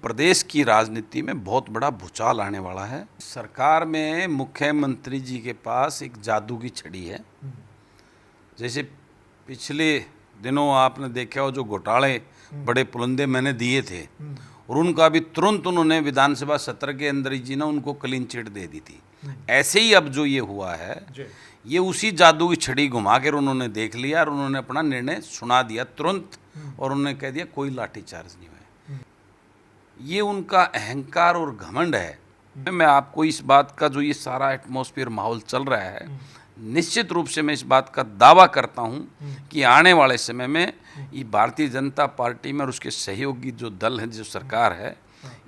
प्रदेश की राजनीति में बहुत बड़ा भूचाल आने वाला है। सरकार में मुख्यमंत्री जी के पास एक जादू की छड़ी है। जैसे पिछले दिनों आपने देखा हो जो घोटाले बड़े पुलंदे मैंने दिए थे और उनका भी तुरंत उन्होंने विधानसभा सत्र के अंदर ही जी ना उनको क्लीन चिट दे दी थी। ऐसे ही अब जो ये हुआ है ये उसी जादू की छड़ी घुमा कर उन्होंने देख लिया और उन्होंने अपना निर्णय सुना दिया तुरंत और उन्होंने कह दिया कोई लाठीचार्ज नहीं हुआ। ये उनका अहंकार और घमंड है। मैं आपको इस बात का जो ये सारा एटमॉस्फेयर माहौल चल रहा है निश्चित रूप से मैं इस बात का दावा करता हूं कि आने वाले समय में ये भारतीय जनता पार्टी में और उसके सहयोगी जो दल है जो सरकार है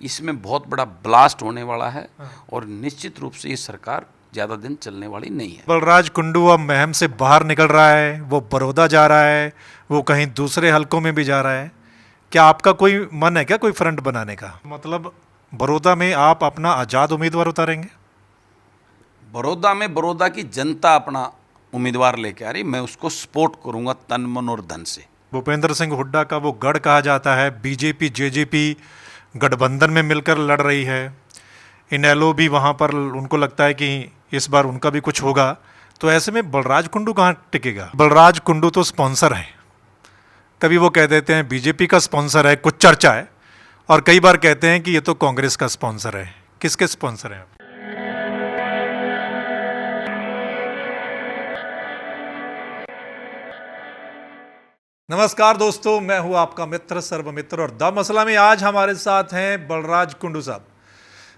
इसमें बहुत बड़ा ब्लास्ट होने वाला है और निश्चित रूप से ये सरकार ज़्यादा दिन चलने वाली नहीं है। बलराज कुंडू अब महम से बाहर निकल रहा है, वो बड़ौदा जा रहा है, वो कहीं दूसरे हलकों में भी जा रहा है। क्या आपका कोई मन है क्या कोई फ्रंट बनाने का? मतलब बड़ौदा में आप अपना आज़ाद उम्मीदवार उतारेंगे? बड़ौदा में बड़ौदा की जनता अपना उम्मीदवार लेके आ रही, मैं उसको सपोर्ट करूंगा तन मन और धन से। भूपेंद्र सिंह हुड्डा का वो गढ़ कहा जाता है, बीजेपी जेजेपी गठबंधन में मिलकर लड़ रही है। इनेलो भी वहाँ पर उनको लगता है कि इस बार उनका भी कुछ होगा, तो ऐसे में बलराज कुंडू कहाँ टिकेगा? बलराज कुंडू तो स्पॉन्सर हैं, कभी वो कह देते हैं बीजेपी का स्पॉन्सर है, कुछ चर्चा है, और कई बार कहते हैं कि ये तो कांग्रेस का स्पॉन्सर है। किसके स्पॉन्सर हैं आप? नमस्कार दोस्तों, मैं हूं आपका मित्र सर्वमित्र और द मसला में आज हमारे साथ हैं बलराज कुंडू साहब।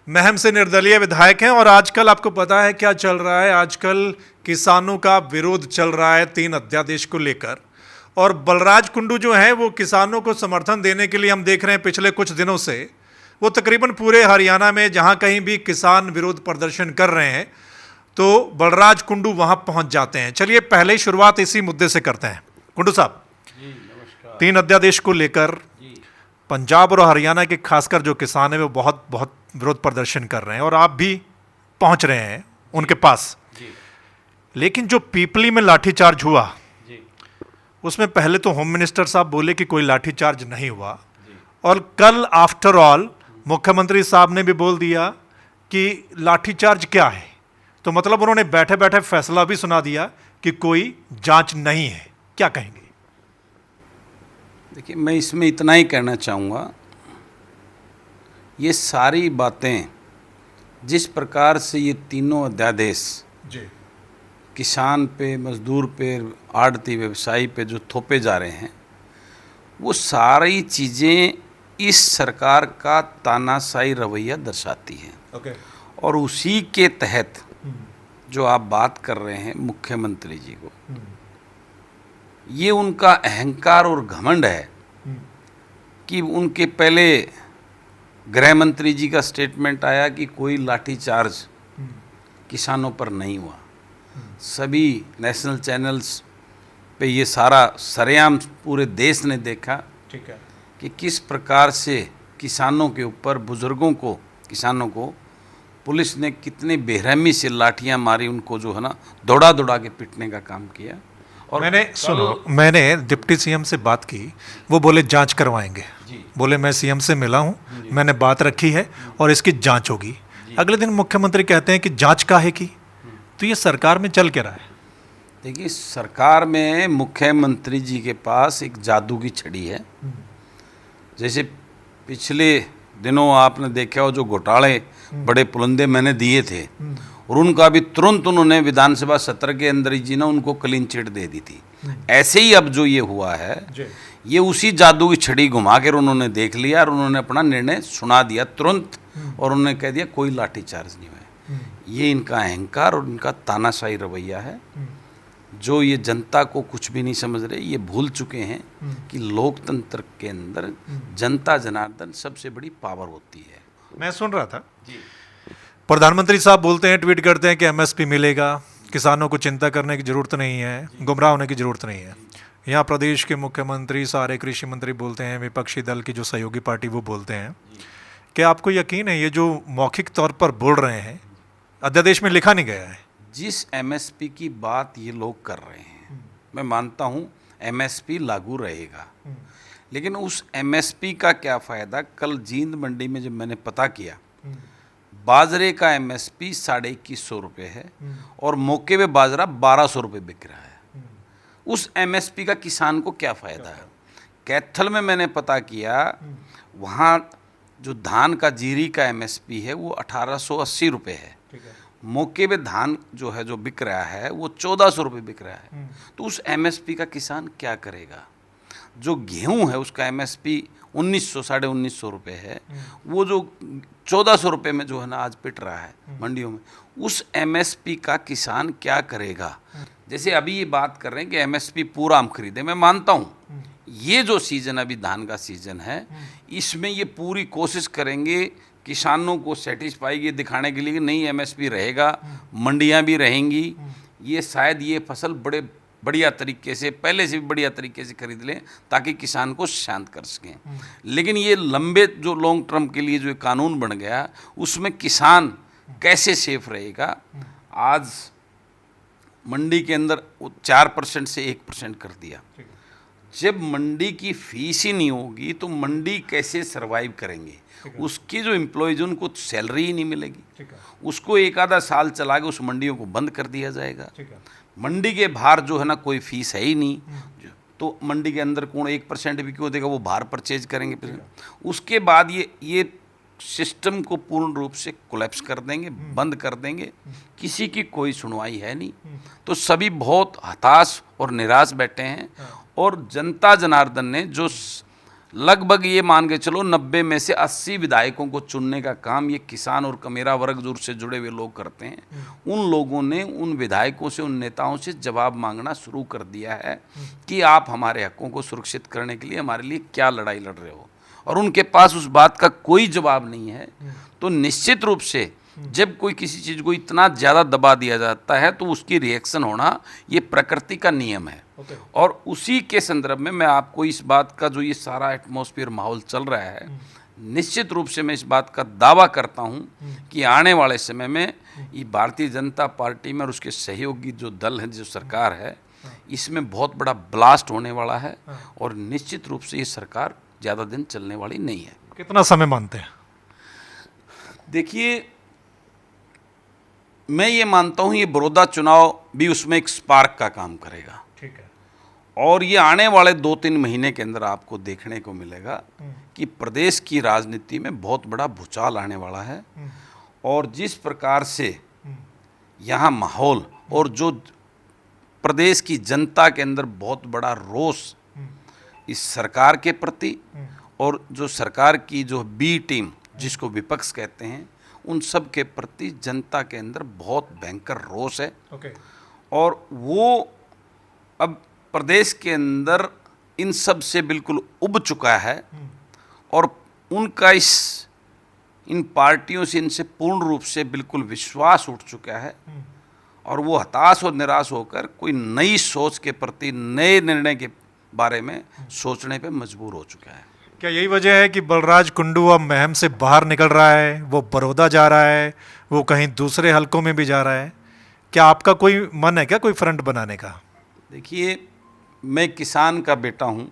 महम से निर्दलीय विधायक हैं और आजकल आपको पता है क्या चल रहा है। आजकल किसानों का विरोध चल रहा है 3 अध्यादेश को लेकर, और बलराज कुंडू जो हैं वो किसानों को समर्थन देने के लिए हम देख रहे हैं पिछले कुछ दिनों से वो तकरीबन पूरे हरियाणा में जहां कहीं भी किसान विरोध प्रदर्शन कर रहे हैं तो बलराज कुंडू वहां पहुंच जाते हैं। चलिए पहले ही शुरुआत इसी मुद्दे से करते हैं। कुंडू साहब, 3 अध्यादेश को लेकर पंजाब और हरियाणा के खासकर जो किसान हैं वो बहुत बहुत विरोध प्रदर्शन कर रहे हैं और आप भी पहुंच रहे हैं उनके पास। लेकिन जो पीपली में लाठीचार्ज हुआ उसमें पहले तो होम मिनिस्टर साहब बोले कि कोई लाठीचार्ज नहीं हुआ, और कल आफ्टर ऑल मुख्यमंत्री साहब ने भी बोल दिया कि लाठीचार्ज क्या है। तो मतलब उन्होंने बैठे बैठे फैसला भी सुना दिया कि कोई जांच नहीं है। क्या कहेंगे? देखिए, मैं इसमें इतना ही कहना चाहूँगा, ये सारी बातें जिस प्रकार से ये तीनों अध्यादेश किसान पे, मजदूर पे, आड़ती व्यवसायी पे जो थोपे जा रहे हैं वो सारी चीज़ें इस सरकार का तानाशाही रवैया दर्शाती हैं। और उसी के तहत जो आप बात कर रहे हैं मुख्यमंत्री जी को, ये उनका अहंकार और घमंड है कि उनके पहले गृह मंत्री जी का स्टेटमेंट आया कि कोई लाठीचार्ज किसानों पर नहीं हुआ। सभी नेशनल चैनल्स पे ये सारा सरेआम पूरे देश ने देखा कि किस प्रकार से किसानों के ऊपर, बुजुर्गों को, किसानों को पुलिस ने कितनी बेरहमी से लाठियां मारी, उनको जो है ना दौड़ा दौड़ा के पीटने का काम किया। और मैंने डिप्टी सीएम से बात की, वो बोले जांच करवाएंगे। बोले मैं सीएम से मिला हूं, मैंने बात रखी है और इसकी जांच होगी। अगले दिन मुख्यमंत्री कहते हैं कि जांच काहे की? तो ये सरकार में चल क्या रहा है? देखिए, सरकार में मुख्यमंत्री जी के पास एक जादू की छड़ी है। जैसे पिछले दिनों आपने देखा हो जो घोटाले बड़े पुलंदे मैंने दिए थे और उनका भी तुरंत उन्होंने विधानसभा सत्र के अंदर ही जी ना उनको क्लीन चिट दे दी थी। ऐसे ही अब जो ये हुआ है ये उसी जादू की छड़ी घुमा कर उन्होंने देख लिया और उन्होंने अपना निर्णय सुना दिया तुरंत और उन्होंने कह दिया कोई लाठीचार्ज नहीं हुआ। ये इनका अहंकार और इनका तानाशाही रवैया है जो ये जनता को कुछ भी नहीं समझ रहे। ये भूल चुके हैं कि लोकतंत्र के अंदर जनता जनार्दन सबसे बड़ी पावर होती है। मैं सुन रहा था प्रधानमंत्री साहब बोलते हैं, ट्वीट करते हैं कि एमएसपी मिलेगा, किसानों को चिंता करने की जरूरत नहीं है, गुमराह होने की जरूरत नहीं है। यहाँ प्रदेश के मुख्यमंत्री, सारे कृषि मंत्री बोलते हैं, विपक्षी दल की जो सहयोगी पार्टी वो बोलते हैं। क्या आपको यकीन है ये जो मौखिक तौर पर बोल रहे हैं अध्यादेश में लिखा नहीं गया है? जिस एमएसपी की बात ये लोग कर रहे हैं मैं मानता हूँ एमएसपी लागू रहेगा, लेकिन उस एमएसपी का क्या फ़ायदा? कल जींद मंडी में जब मैंने पता किया, बाजरे का एमएसपी 2150 रुपये है और मौके पे बाजरा 1200 रुपये बिक रहा है। उस एमएसपी का किसान को क्या फ़ायदा है? कैथल में मैंने पता किया, वहाँ जो धान का जीरी का एमएसपी है वो 1880 रुपये है, मौके पे धान जो है जो बिक रहा है वो 1400 रुपये बिक रहा है। तो उस एमएसपी का किसान क्या करेगा? जो गेहूं है उसका एमएसपी 1900 1950 रुपये है, वो जो 1400 रुपये में जो है ना आज पिट रहा है मंडियों में, उस एमएसपी का किसान क्या करेगा? जैसे अभी ये बात कर रहे हैं कि एमएसपी पूरा हम खरीदें, मैं मानता हूँ ये जो सीज़न अभी धान का सीज़न है इसमें ये पूरी कोशिश करेंगे किसानों को सेटिस्फाई दिखाने के लिए कि नहीं एमएसपी रहेगा, मंडियाँ भी रहेंगी, ये शायद ये फसल बड़े बढ़िया तरीके से पहले से भी बढ़िया तरीके से खरीद लें ताकि किसान को शांत कर सकें। लेकिन ये लंबे जो लॉन्ग टर्म के लिए जो कानून बन गया उसमें किसान कैसे सेफ रहेगा? आज मंडी के अंदर 4% से 1% कर दिया। जब मंडी की फीस ही नहीं होगी तो मंडी कैसे सरवाइव करेंगे? उसकी जो एम्प्लॉयज उनको सैलरी ही नहीं मिलेगी, उसको एक आधा साल चला के उस मंडियों को बंद कर दिया जाएगा। मंडी के बाहर जो है ना कोई फीस है ही नहीं, तो मंडी के अंदर कौन 1% भी क्यों देगा? वो बाहर परचेज करेंगे। उसके बाद ये सिस्टम को पूर्ण रूप से कोलैप्स कर देंगे, बंद कर देंगे, किसी की कोई सुनवाई है नहीं। तो सभी बहुत हताश और निराश बैठे हैं और जनता जनार्दन ने जो लगभग ये मान के चलो 90 में से 80 विधायकों को चुनने का काम ये किसान और कमेरा वर्ग दूर से जुड़े हुए लोग करते हैं, उन लोगों ने उन विधायकों से, उन नेताओं से जवाब मांगना शुरू कर दिया है कि आप हमारे हकों को सुरक्षित करने के लिए हमारे लिए क्या लड़ाई लड़ रहे हो, और उनके पास उस बात का कोई जवाब नहीं है। तो निश्चित रूप से जब कोई किसी चीज़ को इतना ज़्यादा दबा दिया जाता है तो उसकी रिएक्शन होना ये प्रकृति का नियम है। और उसी के संदर्भ में मैं आपको इस बात का जो ये सारा एटमॉस्फेयर माहौल चल रहा है, निश्चित रूप से मैं इस बात का दावा करता हूँ कि आने वाले समय में ये भारतीय जनता पार्टी में और उसके सहयोगी जो दल है, जो सरकार है, इसमें बहुत बड़ा ब्लास्ट होने वाला है और निश्चित रूप से ये सरकार ज़्यादा दिन चलने वाली नहीं है। कितना समय मानते हैं? देखिए, मैं ये मानता हूँ ये बड़ौदा चुनाव भी उसमें एक स्पार्क का काम करेगा। ठीक है। और ये आने वाले 2-3 महीने के अंदर आपको देखने को मिलेगा कि प्रदेश की राजनीति में बहुत बड़ा भूचाल आने वाला है। और जिस प्रकार से यहाँ माहौल और जो प्रदेश की जनता के अंदर बहुत बड़ा रोष इस सरकार के प्रति और जो सरकार की जो बी टीम जिसको विपक्ष कहते हैं, उन सब के प्रति जनता के अंदर बहुत भयंकर रोष है। और वो अब प्रदेश के अंदर इन सब से बिल्कुल उब चुका है और उनका इन पार्टियों से, इनसे पूर्ण रूप से बिल्कुल विश्वास उठ चुका है और वो हताश और निराश होकर कोई नई सोच के प्रति, नए निर्णय के बारे में सोचने पे मजबूर हो चुका है। क्या यही वजह है कि बलराज कुंडू अब महम से बाहर निकल रहा है, वो बड़ौदा जा रहा है, वो कहीं दूसरे हलकों में भी जा रहा है? क्या आपका कोई मन है क्या कोई फ्रंट बनाने का? देखिए, मैं किसान का बेटा हूँ,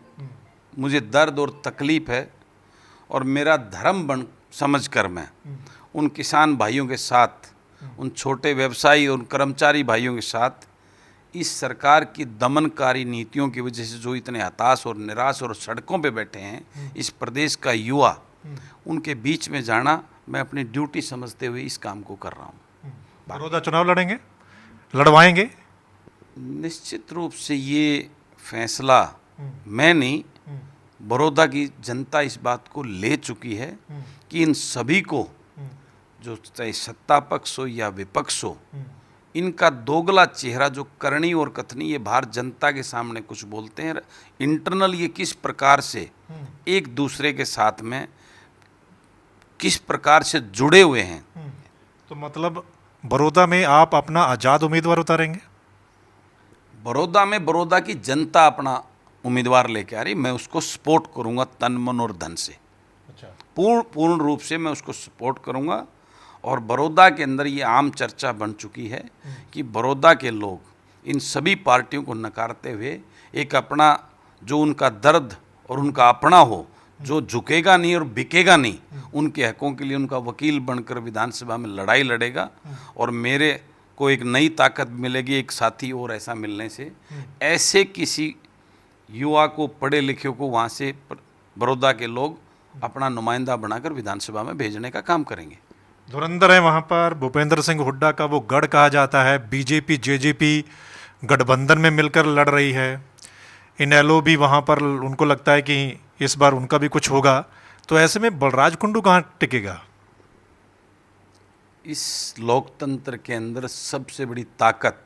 मुझे दर्द और तकलीफ़ है और मेरा धर्म बन समझकर मैं उन किसान भाइयों के साथ, उन छोटे व्यवसायी और कर्मचारी भाइयों के साथ इस सरकार की दमनकारी नीतियों की वजह से जो इतने हताश और निराश और सड़कों पे बैठे हैं इस प्रदेश का युवा, उनके बीच में जाना मैं अपनी ड्यूटी समझते हुए इस काम को कर रहा हूँ। बड़ौदा चुनाव लड़ेंगे, लड़वाएंगे? निश्चित रूप से ये फैसला मैं नहीं, बड़ौदा की जनता इस बात को ले चुकी है कि इन सभी को, जो चाहे सत्ता पक्ष हो या विपक्ष हो, इनका दोगला चेहरा जो करनी और कथनी ये बाहर जनता के सामने कुछ बोलते हैं, इंटरनल ये किस प्रकार से एक दूसरे के साथ में किस प्रकार से जुड़े हुए हैं। तो मतलब बड़ौदा में आप अपना आज़ाद उम्मीदवार उतारेंगे? बड़ौदा में बड़ौदा की जनता अपना उम्मीदवार लेके आ रही, मैं उसको सपोर्ट करूंगा तन मन और धन से। अच्छा। पूर्ण रूप से मैं उसको सपोर्ट करूंगा। और बड़ौदा के अंदर ये आम चर्चा बन चुकी है कि बड़ौदा के लोग इन सभी पार्टियों को नकारते हुए एक अपना जो उनका दर्द और उनका अपना हो, जो झुकेगा नहीं और बिकेगा नहीं, उनके हकों के लिए उनका वकील बनकर विधानसभा में लड़ाई लड़ेगा। और मेरे को एक नई ताकत मिलेगी एक साथी और ऐसा मिलने से। ऐसे किसी युवा को, पढ़े लिखे को वहाँ से बड़ौदा के लोग अपना नुमाइंदा बनाकर विधानसभा में भेजने का काम करेंगे। धुरंधर है वहाँ पर। भूपेंद्र सिंह हुड्डा का वो गढ़ कहा जाता है। बीजेपी जेजेपी गठबंधन में मिलकर लड़ रही है। इनेलो भी वहाँ पर, उनको लगता है कि इस बार उनका भी कुछ होगा। तो ऐसे में बलराज कुंडू कहाँ टिकेगा? इस लोकतंत्र के अंदर सबसे बड़ी ताकत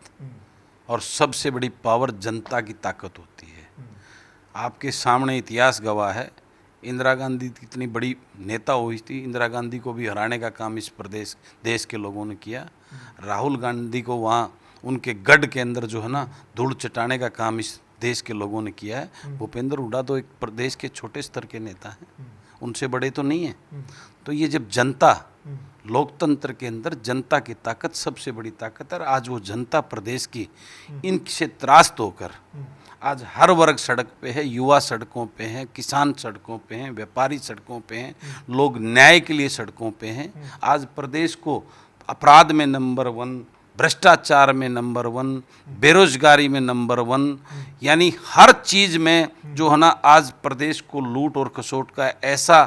और सबसे बड़ी पावर जनता की ताकत होती है। आपके सामने इतिहास गवाह है, इंदिरा गांधी कितनी बड़ी नेता हुई थी। इंदिरा गांधी को भी हराने का काम इस देश के लोगों ने किया। राहुल गांधी को वहाँ उनके गढ़ के अंदर जो है ना धूल चटाने का काम इस देश के लोगों ने किया है। भूपेंद्र हुड्डा तो एक प्रदेश के छोटे स्तर के नेता हैं, उनसे बड़े तो नहीं हैं। तो ये जब जनता, लोकतंत्र के अंदर जनता की ताकत सबसे बड़ी ताकत है। आज वो जनता प्रदेश की इनसे त्रास्त होकर आज हर वर्ग सड़क पे है, युवा सड़कों पे हैं, किसान सड़कों पे हैं, व्यापारी सड़कों पे हैं, लोग न्याय के लिए सड़कों पे हैं। आज प्रदेश को अपराध में नंबर 1, भ्रष्टाचार में नंबर 1, बेरोजगारी में नंबर 1, यानी हर चीज़ में जो है ना आज प्रदेश को लूट और खसोट का ऐसा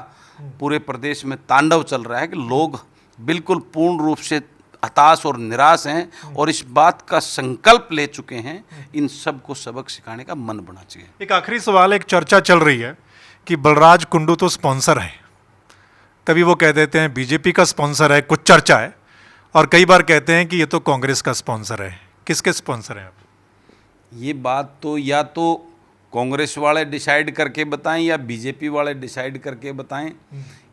पूरे प्रदेश में तांडव चल रहा है कि लोग बिल्कुल पूर्ण रूप से हताश और निराश हैं और इस बात का संकल्प ले चुके हैं इन सब को सबक सिखाने का मन बना चाहिए। एक आखिरी सवाल, एक चर्चा चल रही है कि बलराज कुंडू तो स्पॉन्सर है। कभी वो कह देते हैं बीजेपी का स्पॉन्सर है, कुछ चर्चा है, और कई बार कहते हैं कि ये तो कांग्रेस का स्पॉन्सर है। किसके स्पॉन्सर हैं आप? ये बात तो या तो कांग्रेस वाले डिसाइड करके बताएं या बीजेपी वाले डिसाइड करके बताएं।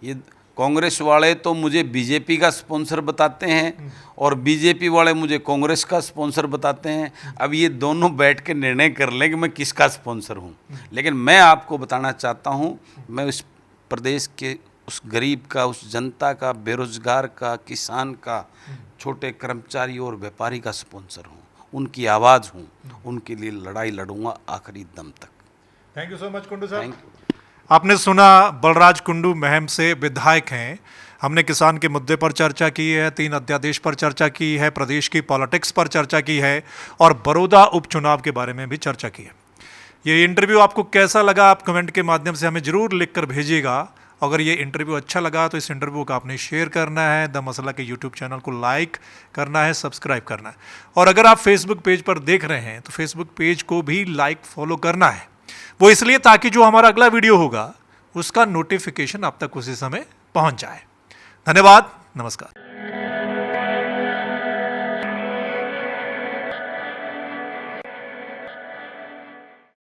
ये कांग्रेस वाले तो मुझे बीजेपी का स्पॉन्सर बताते हैं और बीजेपी वाले मुझे कांग्रेस का स्पॉन्सर बताते हैं। अब ये दोनों बैठ के निर्णय कर लें कि मैं किसका स्पॉन्सर हूँ। लेकिन मैं आपको बताना चाहता हूँ, मैं उस प्रदेश के उस गरीब का, उस जनता का, बेरोजगार का, किसान का, छोटे कर्मचारी और व्यापारी का स्पॉन्सर हूँ। उनकी आवाज़ हूँ, उनके लिए लड़ाई लड़ूंगा आखिरी दम तक। Thank you so much Kundu साहब। Thank you. आपने सुना, बलराज कुंडू महम से विधायक हैं। हमने किसान के मुद्दे पर चर्चा की है, 3 अध्यादेश पर चर्चा की है, प्रदेश की पॉलिटिक्स पर चर्चा की है और बड़ौदा उपचुनाव के बारे में भी चर्चा की है। ये इंटरव्यू आपको कैसा लगा, आप कमेंट के माध्यम से हमें ज़रूर लिख कर भेजिएगा। अगर ये इंटरव्यू अच्छा लगा तो इस इंटरव्यू को आपने शेयर करना है, द मसला के यूट्यूब चैनल को लाइक करना है, सब्सक्राइब करना है। और अगर आप फेसबुक पेज पर देख रहे हैं तो फेसबुक पेज को भी लाइक फॉलो करना है। वो इसलिए ताकि जो हमारा अगला वीडियो होगा उसका नोटिफिकेशन आप तक उसी समय पहुंच जाए। धन्यवाद, नमस्कार।